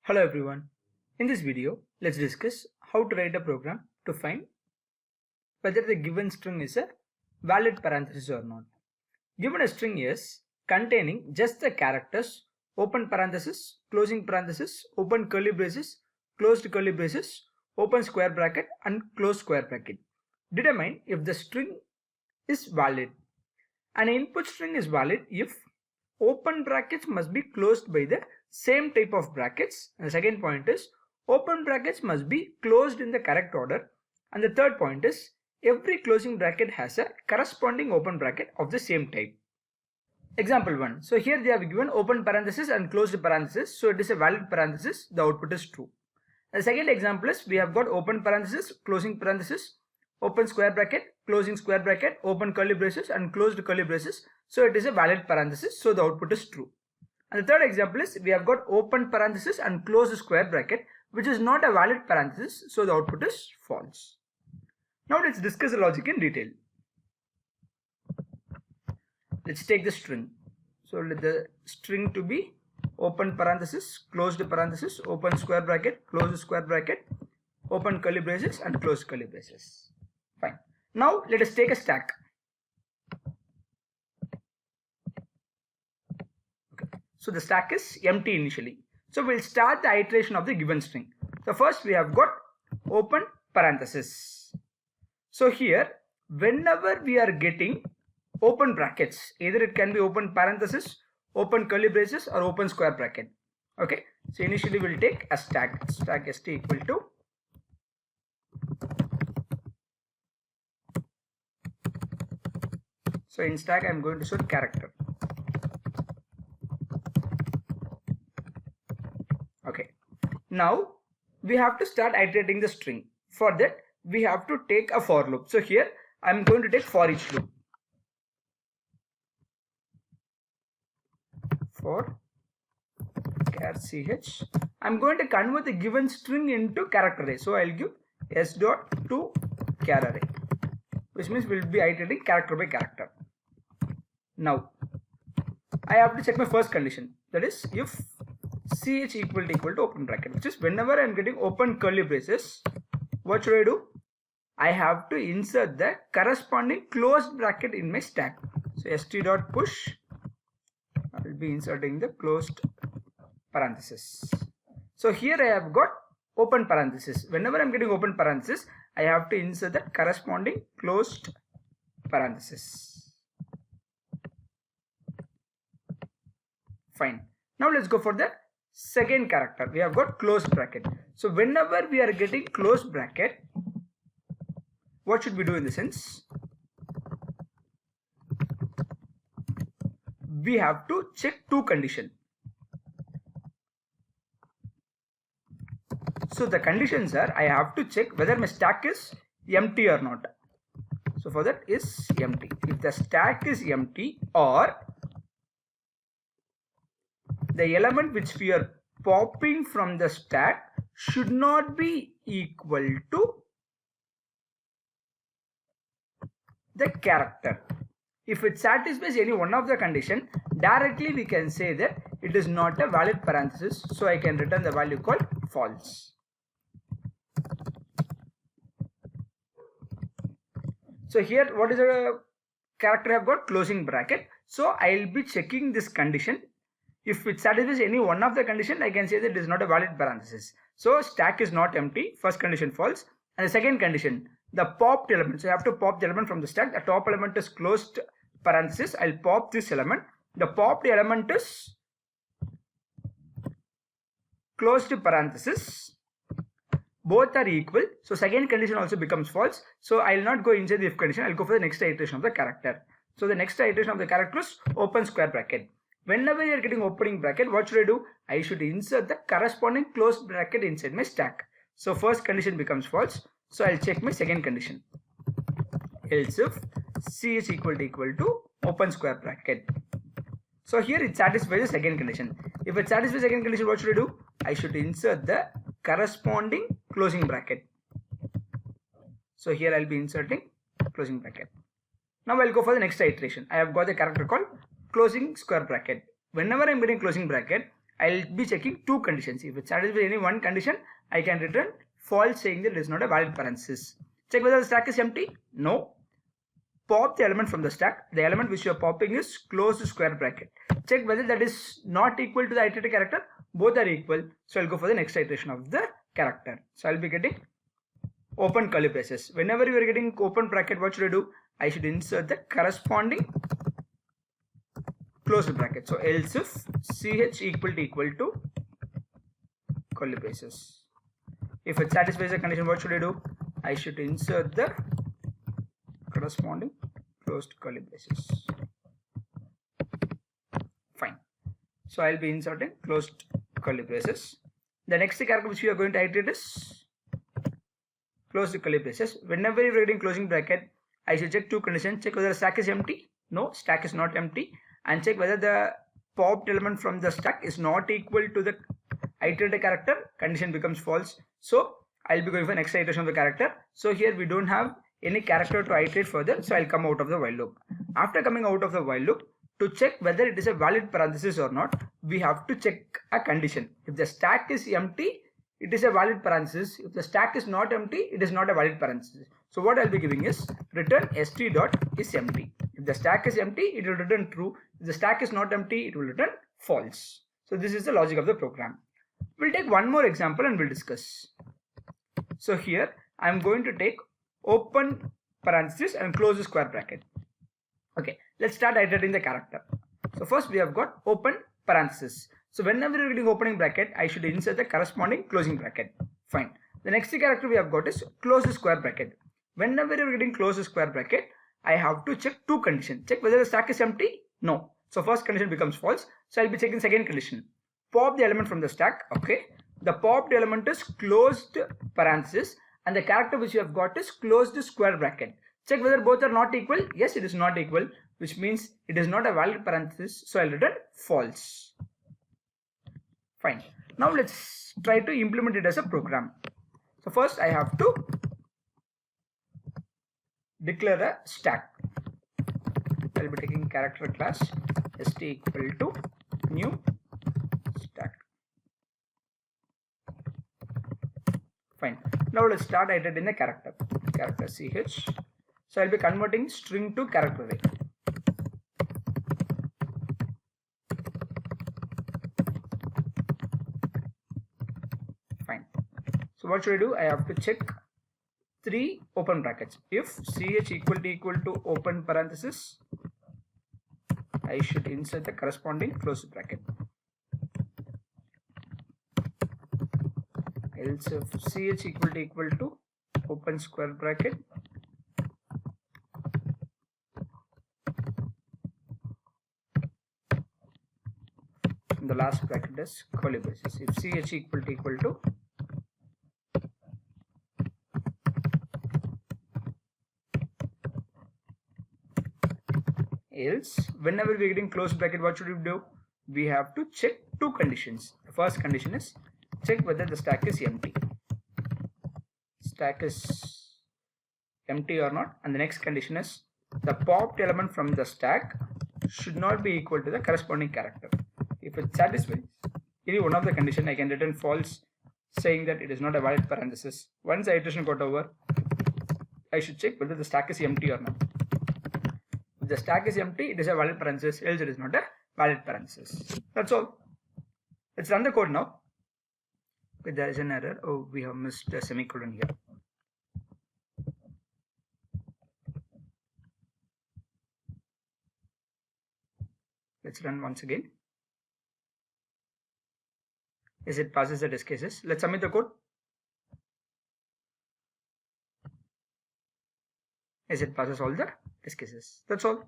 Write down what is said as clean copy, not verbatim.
Hello everyone. In this video, let's discuss how to write a program to find whether the given string is a valid parenthesis or not. Given a string is containing just the characters open parenthesis, closing parenthesis, open curly braces, closed curly braces, open square bracket and closed square bracket. Determine if the string is valid. An input string is valid if open brackets must be closed by the same type of brackets, and the second point is open brackets must be closed in the correct order, and the third point is every closing bracket has a corresponding open bracket of the same type. Example 1. So here they have given open parenthesis and closed parenthesis, so it is a valid parenthesis, the output is true. The second example is we have got open parenthesis, closing parenthesis, open square bracket, closing square bracket, open curly braces and closed curly braces, so it is a valid parenthesis, so the output is true. And the third example is we have got open parenthesis and closed square bracket, which is not a valid parenthesis, so the output is false. Now let's discuss the logic in detail. Let's take the string. So let the string to be open parenthesis, closed parenthesis, open square bracket, closed square bracket, open curly braces and closed curly braces. Fine. Now let us take a stack. So the stack is empty initially. So we'll start the iteration of the given string. So first we have got open parenthesis. So here whenever we are getting open brackets, either it can be open parenthesis, open curly braces or open square bracket. Okay. So initially we'll take a stack st equal to so in stack I am going to show character. Okay. Now we have to start iterating the string. For that we have to take a for loop. So here I am going to take for each loop. For char ch, I am going to convert the given string into character array. So I will give s dot to char array, which means we will be iterating character by character. Now I have to check my first condition, that is if ch equal to open bracket, which is whenever I am getting open curly braces, what should I do? I have to insert the corresponding closed bracket in my stack. So st dot push, I will be inserting the closed parenthesis. So here I have got open parenthesis. Whenever I am getting open parenthesis, I have to insert the corresponding closed parenthesis. Fine. Now let's go for the second character. We have got closed bracket. So whenever we are getting closed bracket, what should we do in the sense? We have to check two conditions. So the conditions are I have to check whether my stack is empty or not. So for that is empty. If the stack is empty or the element which we are popping from the stack should not be equal to the character. If it satisfies any one of the condition, directly we can say that it is not a valid parenthesis. So I can return the value called false. So here what is the character I have got? Closing bracket. So I will be checking this condition. If it satisfies any one of the condition, I can say that it is not a valid parenthesis. So stack is not empty. First condition false. And the second condition, the popped element. So I have to pop the element from the stack. The top element is closed parenthesis. I'll pop this element. The popped element is closed parenthesis. Both are equal. So second condition also becomes false. So I will not go inside the if condition. I will go for the next iteration of the character. So the next iteration of the character is open square bracket. Whenever you are getting opening bracket, what should I do? I should insert the corresponding closed bracket inside my stack. So first condition becomes false. So I'll check my second condition. Else if ch equal to open square bracket. So here it satisfies the second condition. If it satisfies the second condition, what should I do? I should insert the corresponding closing bracket. So here I'll be inserting closing bracket. Now I'll go for the next iteration. I have got the character called closing square bracket. Whenever I'm getting closing bracket, I'll be checking two conditions. If it satisfies any one condition, I can return false, saying that it is not a valid parenthesis. Check whether the stack is empty. No. Pop the element from the stack. The element which you are popping is close to square bracket. Check whether that is not equal to the iterated character. Both are equal. So I'll go for the next iteration of the character. So I'll be getting open curly braces. Whenever you are getting open bracket, what should I do? I should insert the corresponding closed bracket. So else if ch equal to curly braces. If it satisfies the condition, what should I do? I should insert the corresponding closed curly braces. Fine. So I'll be inserting closed curly braces. The next character which we are going to iterate is closed curly braces. Whenever you are getting closing bracket, I should check two conditions. Check whether the stack is empty. No, stack is not empty. And check whether the popped element from the stack is not equal to the iterated character. Condition becomes false. So I'll be going for next iteration of the character. So here we don't have any character to iterate further. So I'll come out of the while loop. After coming out of the while loop, to check whether it is a valid parenthesis or not, we have to check a condition. If the stack is empty, it is a valid parenthesis. If the stack is not empty, it is not a valid parenthesis. So what I'll be giving is return st dot is empty. If the stack is empty, it will return true. If the stack is not empty, it will return false. So this is the logic of the program. We'll take one more example and we'll discuss. So here I am going to take open parenthesis and close the square bracket. Okay, let's start iterating the character. So first we have got open parenthesis. So whenever you're getting opening bracket, I should insert the corresponding closing bracket. Fine. The next character we have got is close the square bracket. Whenever you're getting close the square bracket, I have to check two conditions. Check whether the stack is empty. No. So first condition becomes false. So I'll be checking second condition. Pop the element from the stack. Okay. The popped element is closed parenthesis and the character which you have got is closed square bracket. Check whether both are not equal. Yes, it is not equal, which means it is not a valid parenthesis. So I'll return false. Fine. Now let's try to implement it as a program. So first I have to declare a stack. I'll be taking character class st equal to new stack. Fine. Now let's start iterating the character ch. So I'll be converting string to character array. Fine. So what should I do? I have to check three open brackets. If ch equal to open parenthesis, I should insert the corresponding closed bracket. Else if ch equal to open square bracket, and the last bracket is curly braces. If ch equal to else, whenever we are getting closed bracket, what should we do? We have to check two conditions. The first condition is check whether the stack is empty. Stack is empty or not. And the next condition is the popped element from the stack should not be equal to the corresponding character. If it satisfies any one of the condition, I can return false, saying that it is not a valid parenthesis. Once the iteration got over, I should check whether the stack is empty or not. If the stack is empty, it is a valid parenthesis, else it is not a valid parenthesis. That's all. Let's run the code now. Okay, there is an error. Oh, we have missed a semicolon here. Let's run once again. Yes, it passes the test cases. Let's submit the code. Yes, it passes all the test cases. That's all.